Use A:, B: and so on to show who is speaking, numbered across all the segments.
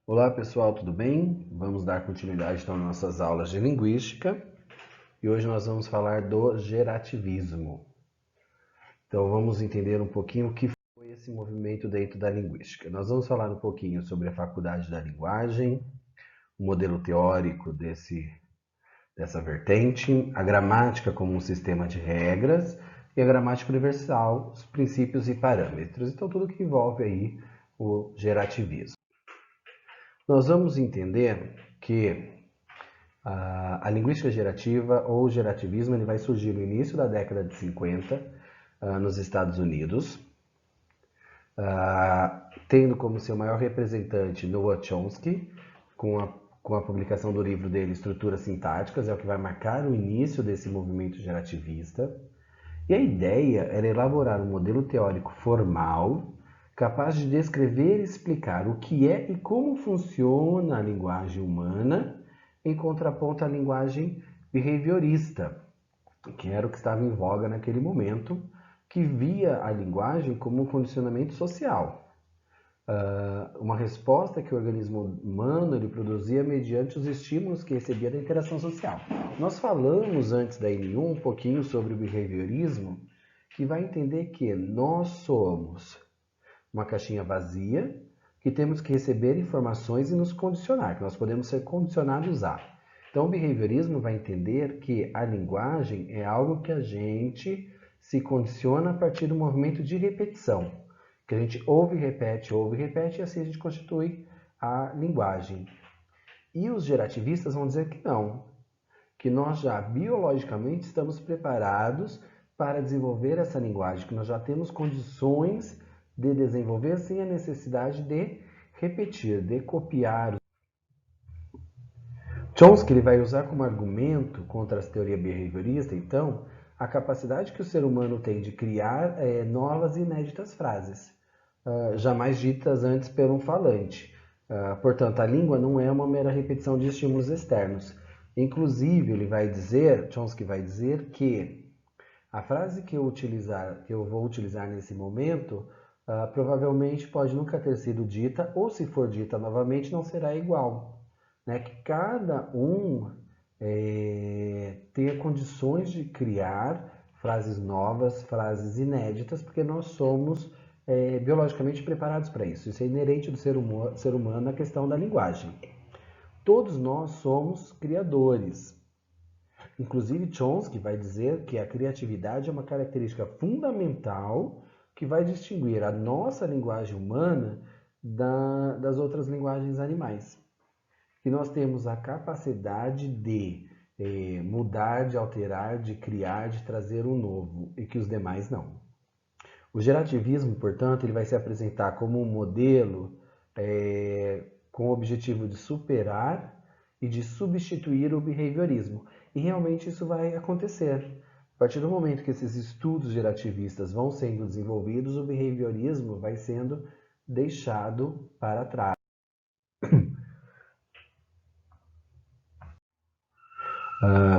A: Olá pessoal, tudo bem? Vamos dar continuidade então às nossas aulas de linguística e hoje nós vamos falar do gerativismo. Então vamos entender um pouquinho o que foi esse movimento dentro da linguística. Nós vamos falar um pouquinho sobre a faculdade da linguagem, o modelo teórico dessa vertente, a gramática como um sistema de regras e a gramática universal, os princípios e parâmetros. Então tudo que envolve aí o gerativismo. Nós vamos entender que a linguística gerativa ou gerativismo ele vai surgir no início da década de 50 nos Estados Unidos, tendo como seu maior representante Noam Chomsky, com a publicação do livro dele Estruturas Sintáticas, é o que vai marcar o início desse movimento gerativista. E a ideia era elaborar um modelo teórico formal capaz de descrever e explicar o que é e como funciona a linguagem humana em contraponto à linguagem behaviorista, que era o que estava em voga naquele momento, que via a linguagem como um condicionamento social. Uma resposta que o organismo humano ele produzia mediante os estímulos que recebia da interação social. Nós falamos antes da N1 um pouquinho sobre o behaviorismo, que vai entender que nós somos uma caixinha vazia, que temos que receber informações e nos condicionar, que nós podemos ser condicionados a. Então, o behaviorismo vai entender que a linguagem é algo que a gente se condiciona a partir do movimento de repetição, que a gente ouve e assim a gente constitui a linguagem. E os gerativistas vão dizer que não, que nós já biologicamente estamos preparados para desenvolver essa linguagem, que nós já temos condições de desenvolver sem a necessidade de repetir, de copiar. Chomsky ele vai usar como argumento contra a teoria behaviorista, então, a capacidade que o ser humano tem de criar novas e inéditas frases, jamais ditas antes por um falante. Portanto, a língua não é uma mera repetição de estímulos externos. Inclusive, Chomsky vai dizer que a frase que eu vou utilizar nesse momento, provavelmente pode nunca ter sido dita, ou se for dita novamente, não será igual. Né? Que cada um tenha condições de criar frases novas, frases inéditas, porque nós somos biologicamente preparados para isso. Isso é inerente do ser humano na questão da linguagem. Todos nós somos criadores. Inclusive, Chomsky vai dizer que a criatividade é uma característica fundamental que vai distinguir a nossa linguagem humana das outras linguagens animais. Que nós temos a capacidade de mudar, de alterar, de criar, de trazer um novo, e que os demais não. O gerativismo, portanto, ele vai se apresentar como um modelo com o objetivo de superar e de substituir o behaviorismo. E realmente isso vai acontecer. A partir do momento que esses estudos gerativistas vão sendo desenvolvidos, o behaviorismo vai sendo deixado para trás.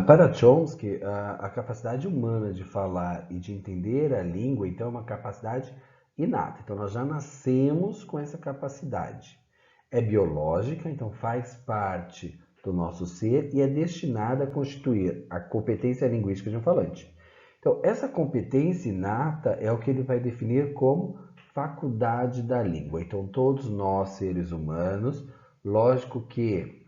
A: Para Chomsky, a capacidade humana de falar e de entender a língua, então, é uma capacidade inata. Então, nós já nascemos com essa capacidade. É biológica, então faz parte do nosso ser e é destinada a constituir a competência linguística de um falante. Então, essa competência inata é o que ele vai definir como faculdade da língua. Então, todos nós, seres humanos, lógico que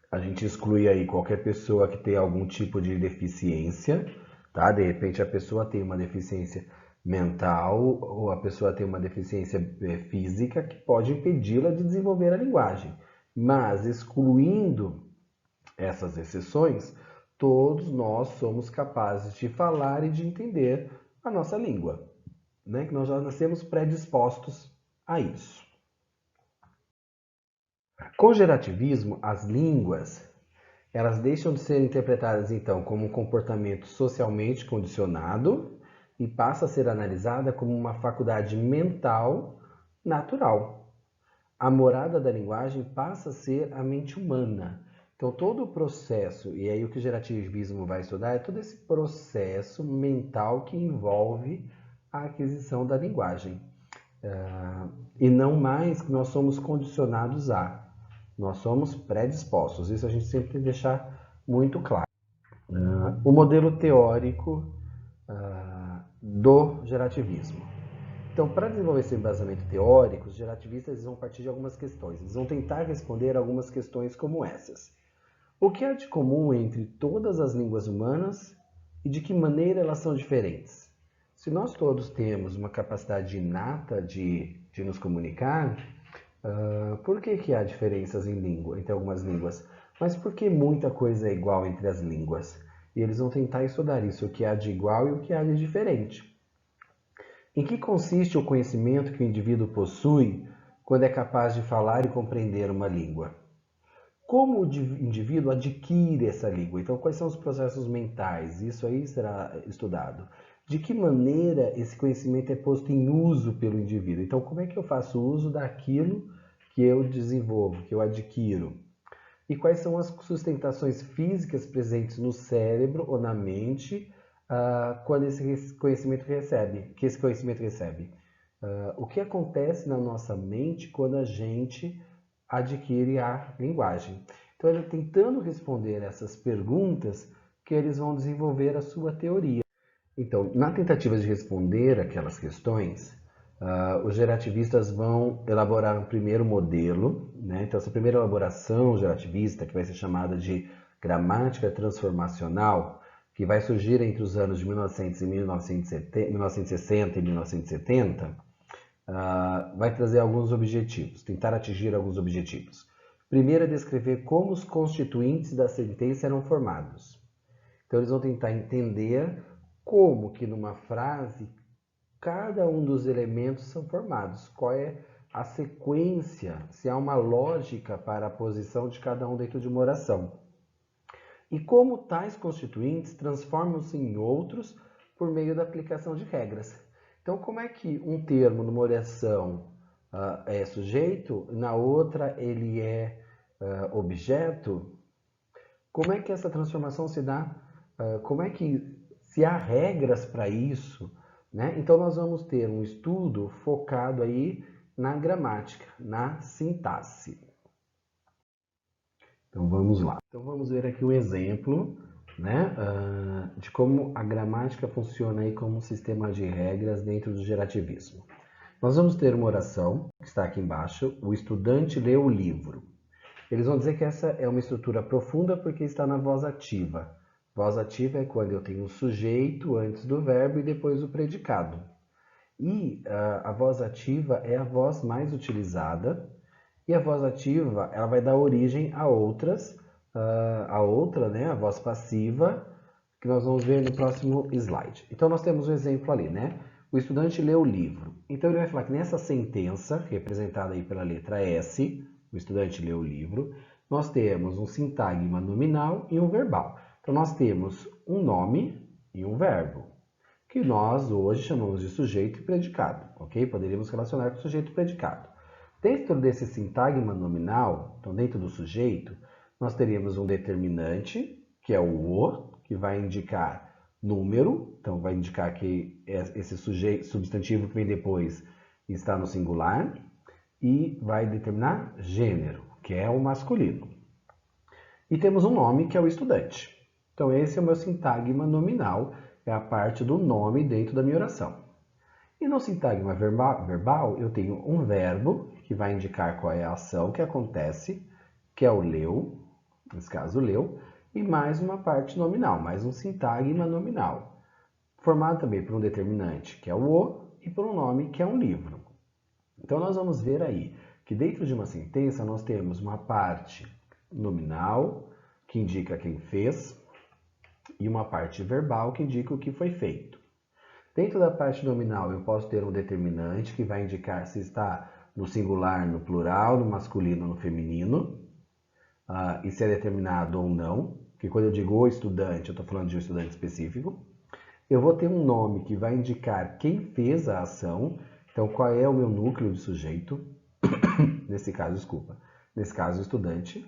A: a gente exclui aí qualquer pessoa que tenha algum tipo de deficiência, tá? De repente a pessoa tem uma deficiência mental ou a pessoa tem uma deficiência física que pode impedi-la de desenvolver a linguagem. Mas excluindo essas exceções, todos nós somos capazes de falar e de entender a nossa língua, né? Que nós já nascemos predispostos a isso. Com o gerativismo, as línguas elas deixam de ser interpretadas então como um comportamento socialmente condicionado e passa a ser analisada como uma faculdade mental natural. A morada da linguagem passa a ser a mente humana. Então todo o processo, e aí o que o gerativismo vai estudar, é todo esse processo mental que envolve a aquisição da linguagem. e não mais que nós somos condicionados a. Nós somos predispostos. Isso a gente sempre tem que deixar muito claro. O modelo teórico do gerativismo. Então, para desenvolver esse embasamento teórico, os gerativistas vão partir de algumas questões. Eles vão tentar responder algumas questões como essas. O que há de comum entre todas as línguas humanas e de que maneira elas são diferentes? Se nós todos temos uma capacidade inata de nos comunicar, por que há diferenças entre algumas línguas? Mas por que muita coisa é igual entre as línguas? E eles vão tentar estudar isso, o que há de igual e o que há de diferente. Em que consiste o conhecimento que o indivíduo possui quando é capaz de falar e compreender uma língua? Como o indivíduo adquire essa língua? Então, quais são os processos mentais? Isso aí será estudado. De que maneira esse conhecimento é posto em uso pelo indivíduo? Então, como é que eu faço uso daquilo que eu desenvolvo, que eu adquiro? E quais são as sustentações físicas presentes no cérebro ou na mente quando esse conhecimento recebe? O que acontece na nossa mente quando a gente adquire a linguagem? Então, é tentando responder essas perguntas que eles vão desenvolver a sua teoria. Então, na tentativa de responder aquelas questões, os gerativistas vão elaborar um primeiro modelo, né? Então, essa primeira elaboração gerativista, que vai ser chamada de gramática transformacional, que vai surgir entre os anos de 1960 e 1970, vai trazer alguns objetivos, tentar atingir alguns objetivos. Primeiro é descrever como os constituintes da sentença eram formados. Então, eles vão tentar entender como que numa frase cada um dos elementos são formados, qual é a sequência, se há uma lógica para a posição de cada um dentro de uma oração. E como tais constituintes transformam-se em outros por meio da aplicação de regras. Então, como é que um termo numa oração é sujeito, na outra ele é objeto? Como é que essa transformação se dá? Como é que se há regras para isso? Né? Então, nós vamos ter um estudo focado aí na gramática, na sintaxe. Então, vamos lá. Então, vamos ver aqui um exemplo, né, de como a gramática funciona aí como um sistema de regras dentro do gerativismo. Nós vamos ter uma oração, que está aqui embaixo, o estudante lê o livro. Eles vão dizer que essa é uma estrutura profunda porque está na voz ativa. Voz ativa é quando eu tenho um sujeito antes do verbo e depois o predicado. E a voz ativa é a voz mais utilizada. E a voz ativa ela vai dar origem a outras, a outra, né, a voz passiva, que nós vamos ver no próximo slide. Então nós temos um exemplo ali, né? O estudante lê o livro. Então ele vai falar que nessa sentença, representada aí pela letra S, o estudante lê o livro, nós temos um sintagma nominal e um verbal. Então nós temos um nome e um verbo, que nós hoje chamamos de sujeito e predicado, ok? Poderíamos relacionar com sujeito e predicado. Dentro desse sintagma nominal, então dentro do sujeito, nós teríamos um determinante, que é o "o", que vai indicar número, então vai indicar que esse sujeito, substantivo que vem depois está no singular, e vai determinar gênero, que é o masculino. E temos um nome, que é o estudante. Então esse é o meu sintagma nominal, é a parte do nome dentro da minha oração. E no sintagma verbal, eu tenho um verbo, que vai indicar qual é a ação que acontece, que é o leu, nesse caso leu, e mais uma parte nominal, mais um sintagma nominal, formado também por um determinante, que é o, e por um nome, que é um livro. Então nós vamos ver aí que dentro de uma sentença nós temos uma parte nominal, que indica quem fez, e uma parte verbal, que indica o que foi feito. Dentro da parte nominal eu posso ter um determinante, que vai indicar se está no singular, no plural, no masculino, no feminino, e se é determinado ou não, porque quando eu digo o estudante, eu estou falando de um estudante específico. Eu vou ter um nome que vai indicar quem fez a ação, então qual é o meu núcleo de sujeito, nesse caso, o estudante.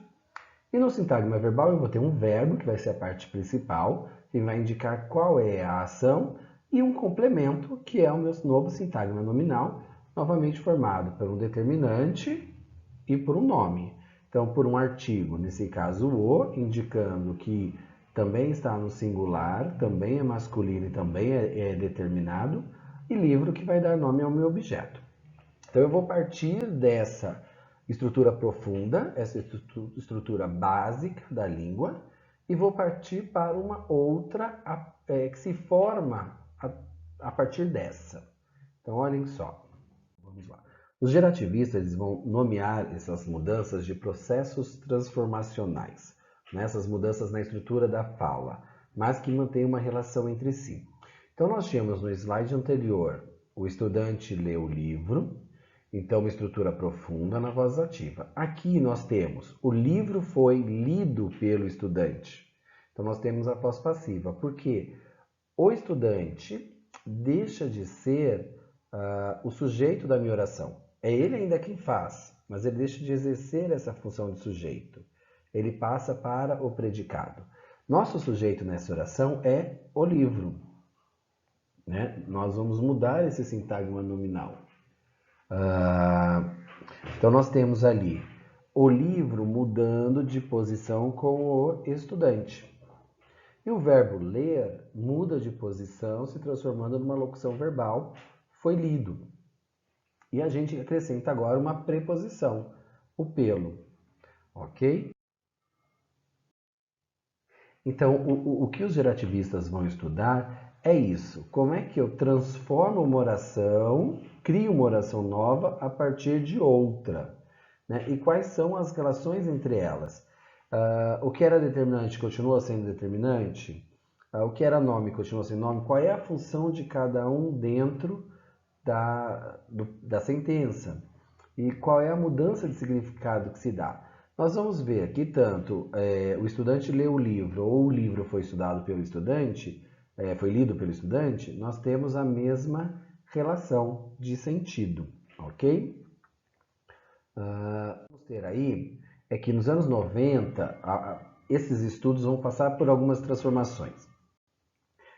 A: E no sintagma verbal eu vou ter um verbo, que vai ser a parte principal, que vai indicar qual é a ação, e um complemento, que é o meu novo sintagma nominal, novamente formado por um determinante e por um nome. Então, por um artigo, nesse caso o, indicando que também está no singular, também é masculino e também é determinado, e livro que vai dar nome ao meu objeto. Então, eu vou partir dessa estrutura profunda, essa estrutura básica da língua, e vou partir para uma outra que se forma a partir dessa. Então, olhem só. Vamos lá. Os gerativistas eles vão nomear essas mudanças de processos transformacionais, né? Essas mudanças na estrutura da fala, mas que mantêm uma relação entre si. Então, nós tínhamos no slide anterior, o estudante lê o livro, então uma estrutura profunda na voz ativa. Aqui nós temos, o livro foi lido pelo estudante. Então, nós temos a voz passiva, porque o estudante deixa de ser o sujeito da minha oração. É ele ainda quem faz, mas ele deixa de exercer essa função de sujeito. Ele passa para o predicado. Nosso sujeito nessa oração é o livro, né? Nós vamos mudar esse sintagma nominal. Então, nós temos ali o livro mudando de posição com o estudante. E o verbo ler muda de posição, se transformando numa locução verbal, foi lido. E a gente acrescenta agora uma preposição, o pelo, ok? Então, o que os gerativistas vão estudar é isso. Como é que eu transformo uma oração, crio uma oração nova a partir de outra, né? E quais são as relações entre elas? O que era determinante continua sendo determinante? O que era nome continua sendo nome? Qual é a função de cada um dentro da sentença? E qual é a mudança de significado que se dá? Nós vamos ver que tanto o estudante leu o livro ou o livro foi estudado pelo estudante, foi lido pelo estudante, nós temos a mesma relação de sentido, ok? Vamos ter aí é que nos anos 90, esses estudos vão passar por algumas transformações.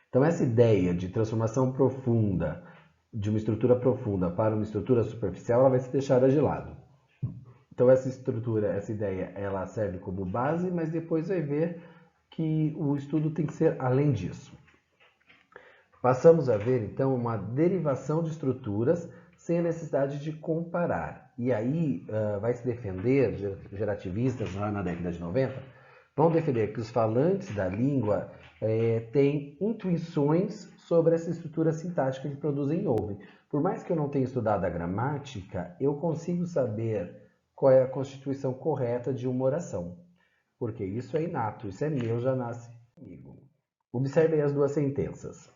A: Então, essa ideia de transformação profunda, de uma estrutura profunda para uma estrutura superficial, ela vai ser deixada de lado. Então, essa estrutura, essa ideia, ela serve como base, mas depois vai ver que o estudo tem que ser além disso. Passamos a ver, então, uma derivação de estruturas sem a necessidade de comparar. E aí vai se defender, gerativistas lá na década de 90, vão defender que os falantes da língua têm intuições sobre essa estrutura sintática que produzem e ouvem. Por mais que eu não tenha estudado a gramática, eu consigo saber qual é a constituição correta de uma oração. Porque isso é inato, isso é meu, já nasce comigo. Observe aí as duas sentenças.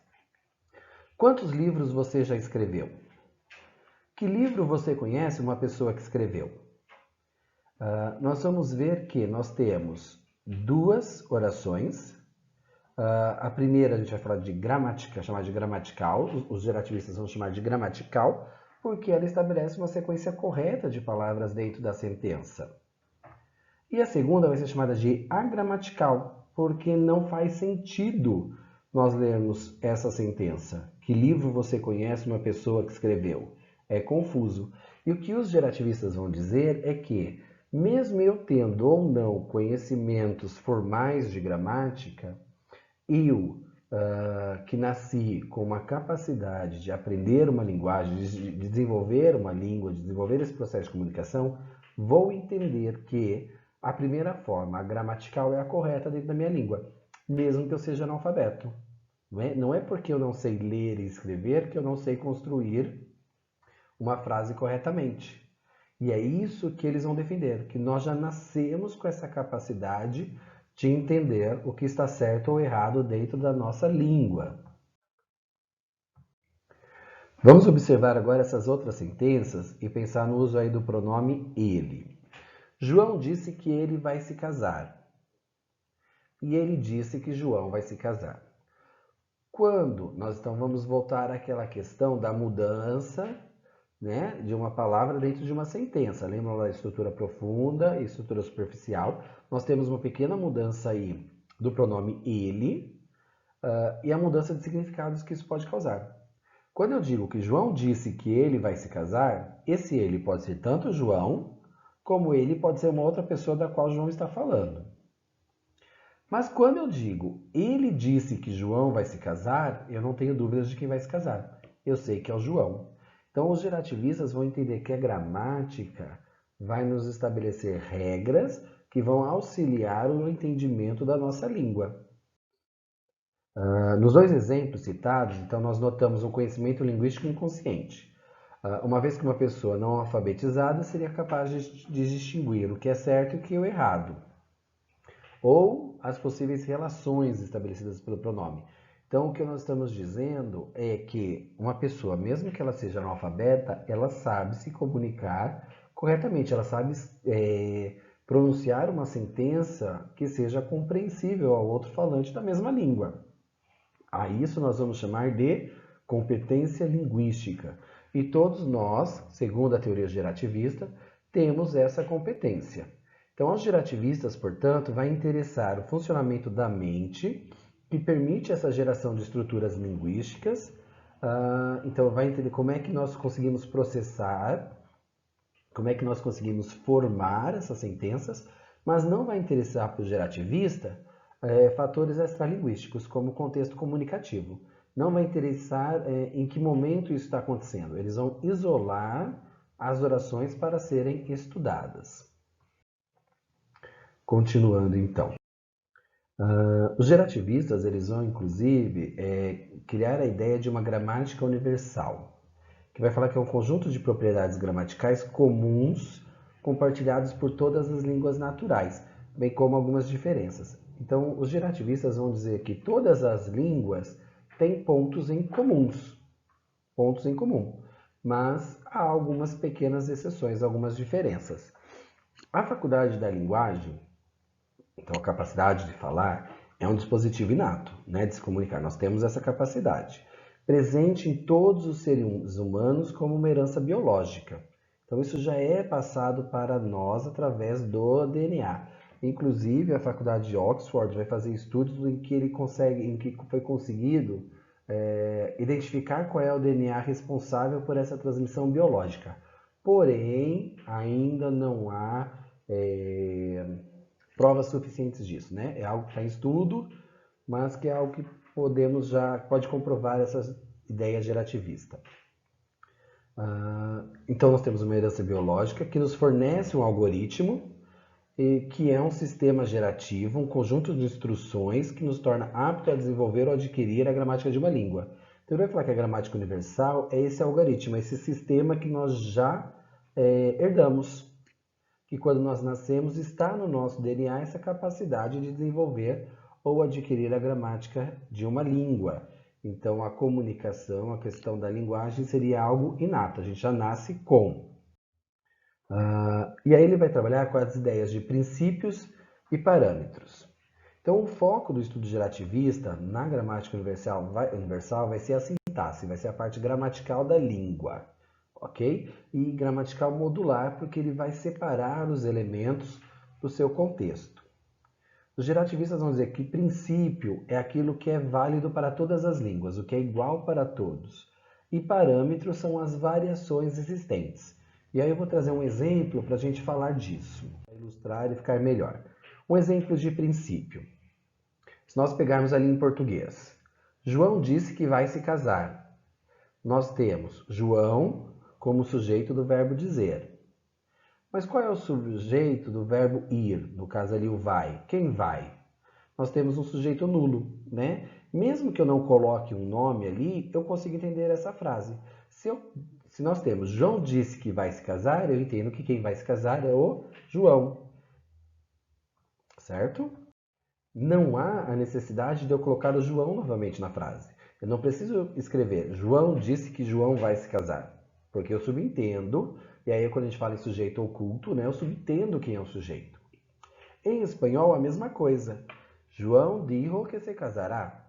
A: Quantos livros você já escreveu? Que livro você conhece uma pessoa que escreveu? Nós vamos ver que nós temos duas orações. A primeira a gente vai falar de gramática, chamar de gramatical. Os gerativistas vão chamar de gramatical, porque ela estabelece uma sequência correta de palavras dentro da sentença. E a segunda vai ser chamada de agramatical, porque não faz sentido nós lermos essa sentença. Que livro você conhece uma pessoa que escreveu? É confuso. E o que os gerativistas vão dizer é que, mesmo eu tendo ou não conhecimentos formais de gramática, eu, que nasci com uma capacidade de aprender uma linguagem, de desenvolver uma língua, de desenvolver esse processo de comunicação, vou entender que a primeira forma, a gramatical, é a correta dentro da minha língua, mesmo que eu seja analfabeto. Não é porque eu não sei ler e escrever que eu não sei construir uma frase corretamente. E é isso que eles vão defender, que nós já nascemos com essa capacidade de entender o que está certo ou errado dentro da nossa língua. Vamos observar agora essas outras sentenças e pensar no uso aí do pronome ele. João disse que ele vai se casar. E ele disse que João vai se casar. Quando? Então vamos voltar àquela questão da mudança, né, de uma palavra dentro de uma sentença. Lembra da estrutura profunda e estrutura superficial? Nós temos uma pequena mudança aí do pronome ele e a mudança de significados que isso pode causar. Quando eu digo que João disse que ele vai se casar, esse ele pode ser tanto João, como ele pode ser uma outra pessoa da qual João está falando. Mas quando eu digo ele disse que João vai se casar, eu não tenho dúvidas de quem vai se casar. Eu sei que é o João. Então os gerativistas vão entender que a gramática vai nos estabelecer regras que vão auxiliar o entendimento da nossa língua. Nos dois exemplos citados, então, nós notamos um conhecimento linguístico inconsciente. Uma vez que uma pessoa não alfabetizada seria capaz de distinguir o que é certo e o que é errado, ou as possíveis relações estabelecidas pelo pronome. Então, o que nós estamos dizendo é que uma pessoa, mesmo que ela seja analfabeta, ela sabe se comunicar corretamente, ela sabe pronunciar uma sentença que seja compreensível ao outro falante da mesma língua. A isso nós vamos chamar de competência linguística. E todos nós, segundo a teoria gerativista, temos essa competência. Então, aos gerativistas, portanto, vai interessar o funcionamento da mente, que permite essa geração de estruturas linguísticas. Então, vai entender como é que nós conseguimos processar, como é que nós conseguimos formar essas sentenças, mas não vai interessar para o gerativista fatores extralinguísticos, como contexto comunicativo. Não vai interessar em que momento isso está acontecendo. Eles vão isolar as orações para serem estudadas. Continuando, então. Os gerativistas eles vão, inclusive, criar a ideia de uma gramática universal, que vai falar que é um conjunto de propriedades gramaticais comuns compartilhados por todas as línguas naturais, bem como algumas diferenças. Então, os gerativistas vão dizer que todas as línguas têm pontos em comum, mas há algumas pequenas exceções, algumas diferenças. A faculdade da linguagem, então a capacidade de falar, é um dispositivo inato, né, de se comunicar. Nós temos essa capacidade, presente em todos os seres humanos como uma herança biológica. Então isso já é passado para nós através do DNA. Inclusive, a faculdade de Oxford vai fazer estudos em que foi conseguido identificar qual é o DNA responsável por essa transmissão biológica. Porém, ainda não há provas suficientes disso, né? É algo que está em estudo, mas que é algo que pode comprovar essa ideia gerativista. Então, nós temos uma herança biológica que nos fornece um algoritmo que é um sistema gerativo, um conjunto de instruções que nos torna apto a desenvolver ou adquirir a gramática de uma língua. Então, eu vou falar que a gramática universal é esse algoritmo, esse sistema que nós já herdamos, que quando nós nascemos está no nosso DNA essa capacidade de desenvolver ou adquirir a gramática de uma língua. Então, a comunicação, a questão da linguagem seria algo inato, a gente já nasce com. E aí ele vai trabalhar com as ideias de princípios e parâmetros. Então, o foco do estudo gerativista na gramática universal vai ser a sintaxe, vai ser a parte gramatical da língua, ok? E gramatical modular, porque ele vai separar os elementos do seu contexto. Os gerativistas vão dizer que princípio é aquilo que é válido para todas as línguas, o que é igual para todos. E parâmetros são as variações existentes. E aí eu vou trazer um exemplo para a gente falar disso, para ilustrar e ficar melhor. Um exemplo de princípio. Se nós pegarmos ali em português, João disse que vai se casar. Nós temos João como sujeito do verbo dizer. Mas qual é o sujeito do verbo ir? No caso ali o vai. Quem vai? Nós temos um sujeito nulo, né? Mesmo que eu não coloque um nome ali, eu consigo entender essa frase. Se nós temos João disse que vai se casar, eu entendo que quem vai se casar é o João. Certo? Não há a necessidade de eu colocar o João novamente na frase. Eu não preciso escrever João disse que João vai se casar. Porque eu subentendo, e aí quando a gente fala em sujeito oculto, né, eu subentendo quem é o sujeito. Em espanhol, a mesma coisa. João dijo que se casará.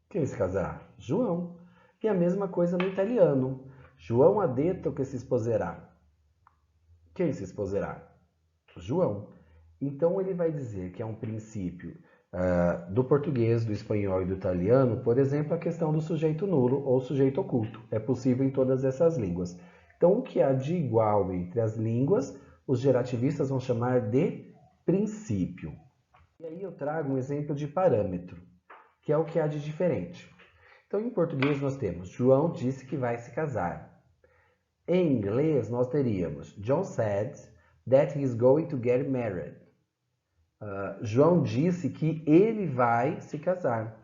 A: Quem se casará? João. E a mesma coisa no italiano. João ha detto que se esposerá. Quem se esposerá? João. Então ele vai dizer que é um princípio Do português, do espanhol e do italiano, por exemplo, a questão do sujeito nulo ou sujeito oculto. É possível em todas essas línguas. Então, o que há de igual entre as línguas, os gerativistas vão chamar de princípio. E aí eu trago um exemplo de parâmetro, que é o que há de diferente. Então, em português, nós temos João disse que vai se casar. Em inglês, nós teríamos John said that he is going to get married. João disse que ele vai se casar.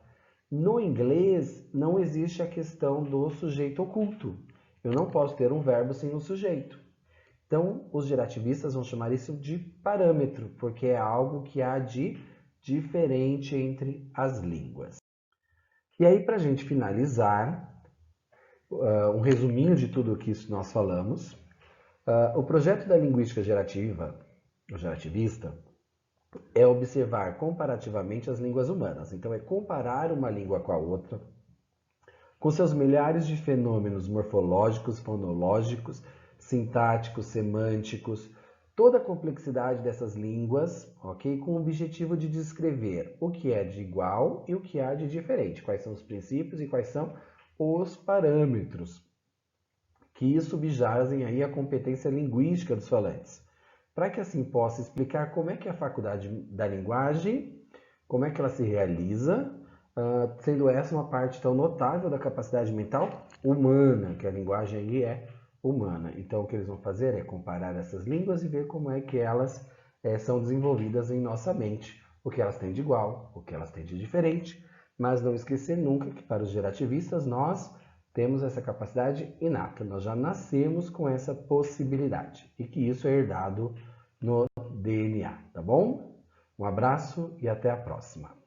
A: No inglês, não existe a questão do sujeito oculto. Eu não posso ter um verbo sem um sujeito. Então, os gerativistas vão chamar isso de parâmetro, porque é algo que há de diferente entre as línguas. E aí, para a gente finalizar, um resuminho de tudo o que nós falamos, o projeto da linguística gerativa, o gerativista, é observar comparativamente as línguas humanas. Então, é comparar uma língua com a outra, com seus milhares de fenômenos morfológicos, fonológicos, sintáticos, semânticos, toda a complexidade dessas línguas, ok? Com o objetivo de descrever o que é de igual e o que há de diferente, quais são os princípios e quais são os parâmetros que subjazem aí a competência linguística dos falantes. Para que assim possa explicar como é que é a faculdade da linguagem, como é que ela se realiza, sendo essa uma parte tão notável da capacidade mental humana, que a linguagem aí é humana. Então, o que eles vão fazer é comparar essas línguas e ver como é que elas são desenvolvidas em nossa mente, o que elas têm de igual, o que elas têm de diferente, mas não esquecer nunca que para os gerativistas nós temos essa capacidade inata, nós já nascemos com essa possibilidade e que isso é herdado no DNA, tá bom? Um abraço e até a próxima.